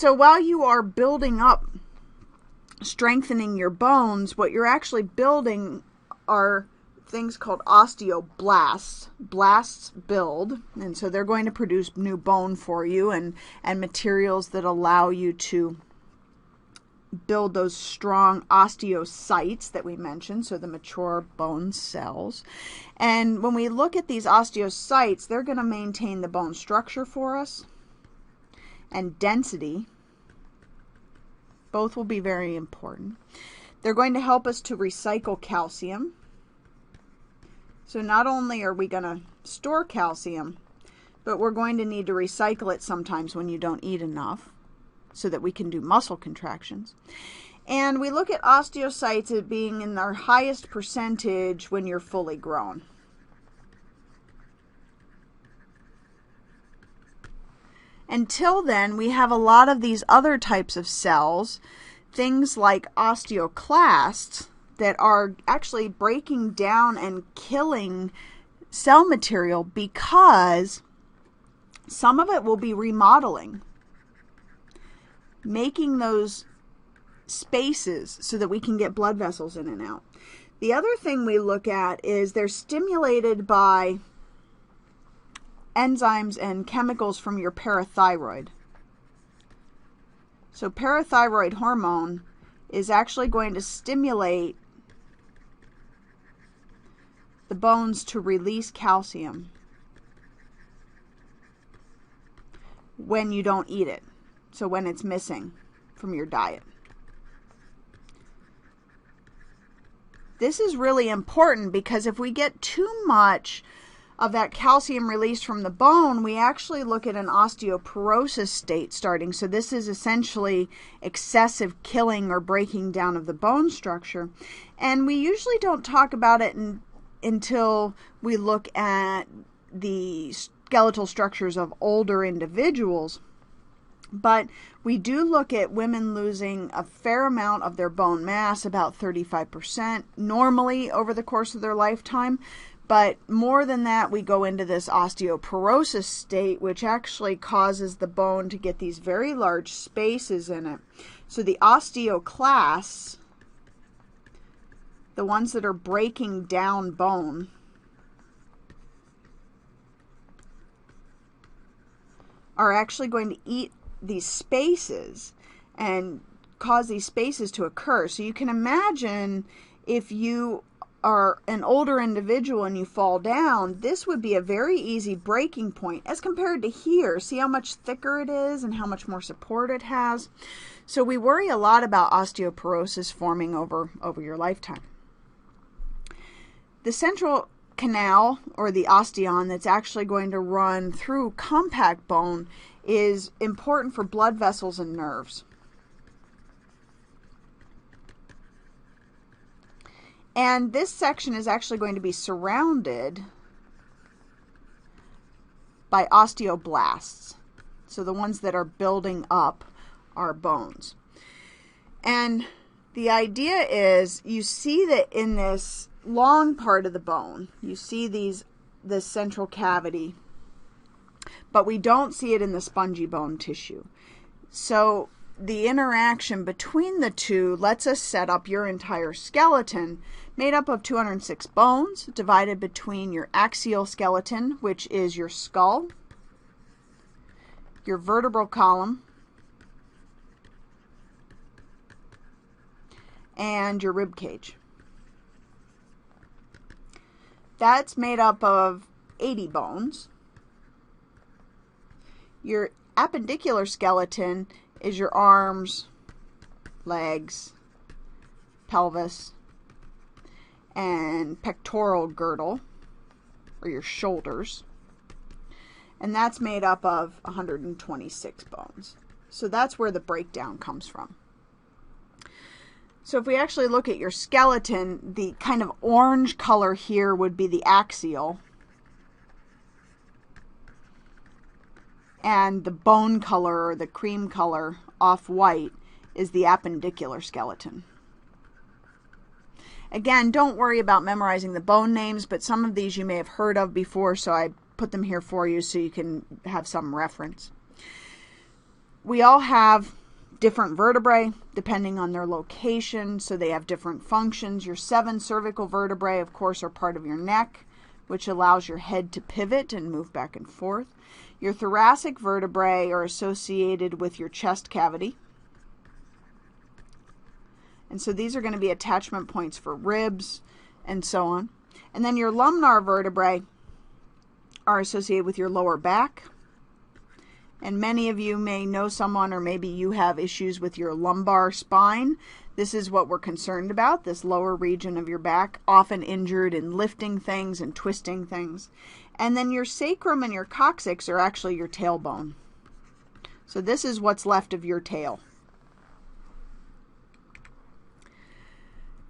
so while you are building up, strengthening your bones, what you're actually building are things called osteoblasts. Blasts build, and so they're going to produce new bone for you and materials that allow you to build those strong osteocytes that we mentioned, so the mature bone cells. And when we look at these osteocytes, they're going to maintain the bone structure for us and density. Both will be very important. They're going to help us to recycle calcium. So not only are we going to store calcium, but we're going to need to recycle it sometimes when you don't eat enough, so that we can do muscle contractions. And we look at osteocytes as being in their highest percentage when you're fully grown. Until then, we have a lot of these other types of cells, things like osteoclasts, that are actually breaking down and killing cell material because some of it will be remodeling, making those spaces so that we can get blood vessels in and out. The other thing we look at is they're stimulated by enzymes and chemicals from your parathyroid. So parathyroid hormone is actually going to stimulate the bones to release calcium when you don't eat it. So when it's missing from your diet. This is really important because if we get too much of that calcium released from the bone, we actually look at an osteoporosis state starting. So this is essentially excessive killing or breaking down of the bone structure. And we usually don't talk about it until we look at the skeletal structures of older individuals. But we do look at women losing a fair amount of their bone mass, about 35% normally over the course of their lifetime. But more than that, we go into this osteoporosis state, which actually causes the bone to get these very large spaces in it. So the osteoclasts, the ones that are breaking down bone, are actually going to eat these spaces and cause these spaces to occur. So you can imagine if you are an older individual and you fall down, this would be a very easy breaking point as compared to here. See how much thicker it is and how much more support it has. So we worry a lot about osteoporosis forming over your lifetime. The central canal, or the osteon, that's actually going to run through compact bone is important for blood vessels and nerves. And this section is actually going to be surrounded by osteoblasts. So the ones that are building up our bones. And the idea is, you see that in this long part of the bone, you see this central cavity, but we don't see it in the spongy bone tissue. So the interaction between the two lets us set up your entire skeleton, made up of 206 bones, divided between your axial skeleton, which is your skull, your vertebral column, and your rib cage. That's made up of 80 bones. Your appendicular skeleton is your arms, legs, pelvis, and pectoral girdle, or your shoulders. And that's made up of 126 bones. So that's where the breakdown comes from. So if we actually look at your skeleton, the kind of orange color here would be the axial. And the bone color, or the cream color, off-white, is the appendicular skeleton. Again, don't worry about memorizing the bone names, but some of these you may have heard of before, so I put them here for you so you can have some reference. we all have different vertebrae depending on their location, so they have different functions. Your 7 cervical vertebrae, of course, are part of your neck, which allows your head to pivot and move back and forth. Your thoracic vertebrae are associated with your chest cavity. And so these are going to be attachment points for ribs and so on. And then your lumbar vertebrae are associated with your lower back. And many of you may know someone, or maybe you have issues with your lumbar spine. This is what we're concerned about, this lower region of your back, often injured in lifting things and twisting things. And then your sacrum and your coccyx are actually your tailbone. So this is what's left of your tail.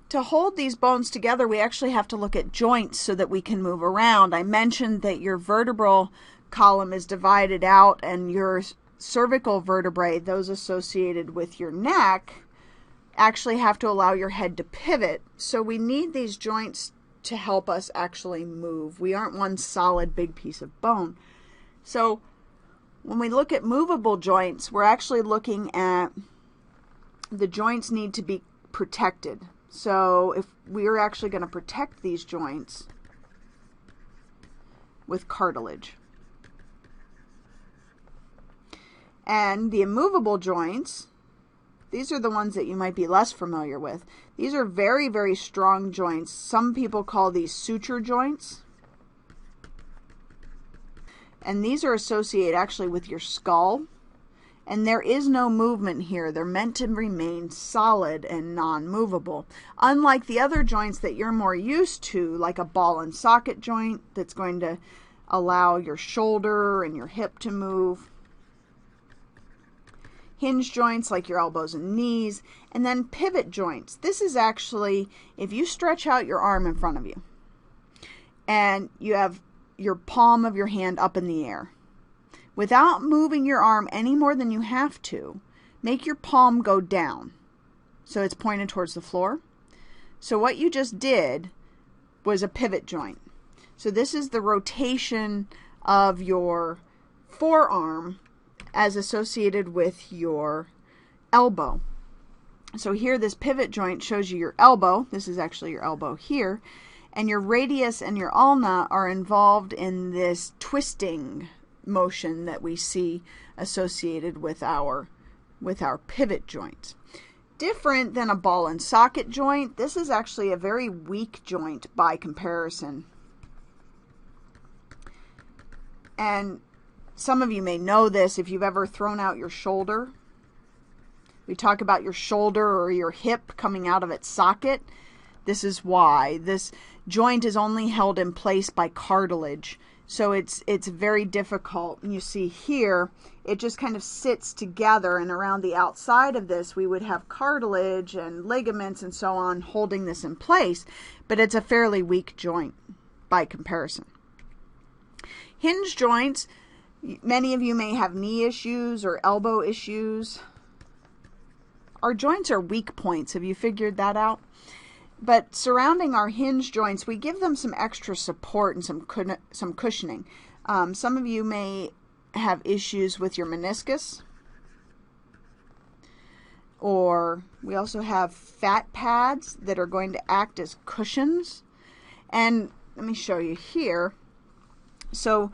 To hold these bones together, we actually have to look at joints so that we can move around. I mentioned that your vertebral column is divided out, and your cervical vertebrae, those associated with your neck, actually have to allow your head to pivot. So we need these joints to help us actually move. We aren't one solid big piece of bone. So when we look at movable joints, we're actually looking at the joints need to be protected. So if we're actually going to protect these joints with cartilage. And the immovable joints, these are the ones that you might be less familiar with. These are very, very strong joints. Some people call these suture joints. And these are associated actually with your skull. And there is no movement here. They're meant to remain solid and non-movable. Unlike the other joints that you're more used to, like a ball and socket joint that's going to allow your shoulder and your hip to move. Hinge joints like your elbows and knees. And then pivot joints. This is actually if you stretch out your arm in front of you and you have your palm of your hand up in the air. Without moving your arm any more than you have to, make your palm go down so it's pointed towards the floor. So what you just did was a pivot joint. So this is the rotation of your forearm as associated with your elbow. So here this pivot joint shows you your elbow. This is actually your elbow here. And your radius and your ulna are involved in this twisting motion that we see associated with our pivot joints. Different than a ball and socket joint, this is actually a very weak joint by comparison. And some of you may know this if you've ever thrown out your shoulder. We talk about your shoulder or your hip coming out of its socket. This is why. This joint is only held in place by cartilage. So it's very difficult. And you see here, it just kind of sits together, and around the outside of this, we would have cartilage and ligaments and so on holding this in place, but it's a fairly weak joint by comparison. Hinge joints, many of you may have knee issues or elbow issues. Our joints are weak points. Have you figured that out? But surrounding our hinge joints, we give them some extra support and some cushioning. Some of you may have issues with your meniscus. Or we also have fat pads that are going to act as cushions. And let me show you here. So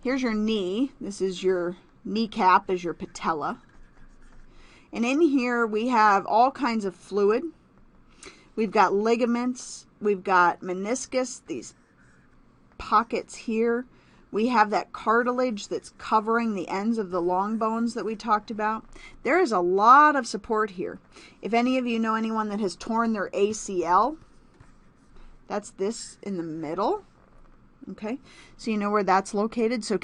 here's your knee. This is your kneecap, is your patella. And in here we have all kinds of fluid. We've got ligaments, we've got meniscus, these pockets here. We have that cartilage that's covering the ends of the long bones that we talked about. There is a lot of support here. If any of you know anyone that has torn their ACL, that's this in the middle. Okay, so you know where that's located. So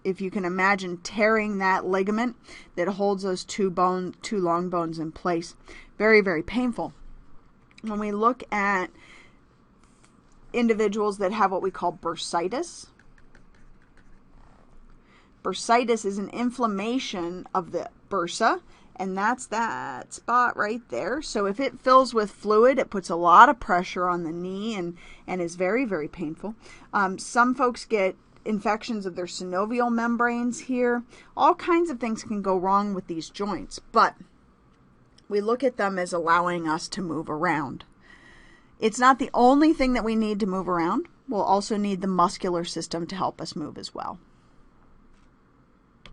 if you can imagine tearing that ligament that holds those two long bones in place, very, very painful. When we look at individuals that have what we call bursitis, bursitis is an inflammation of the bursa, and that's that spot right there. So if it fills with fluid, it puts a lot of pressure on the knee and is very, very painful. Some folks get infections of their synovial membranes here. All kinds of things can go wrong with these joints, but we look at them as allowing us to move around. It's not the only thing that we need to move around. We'll also need the muscular system to help us move as well.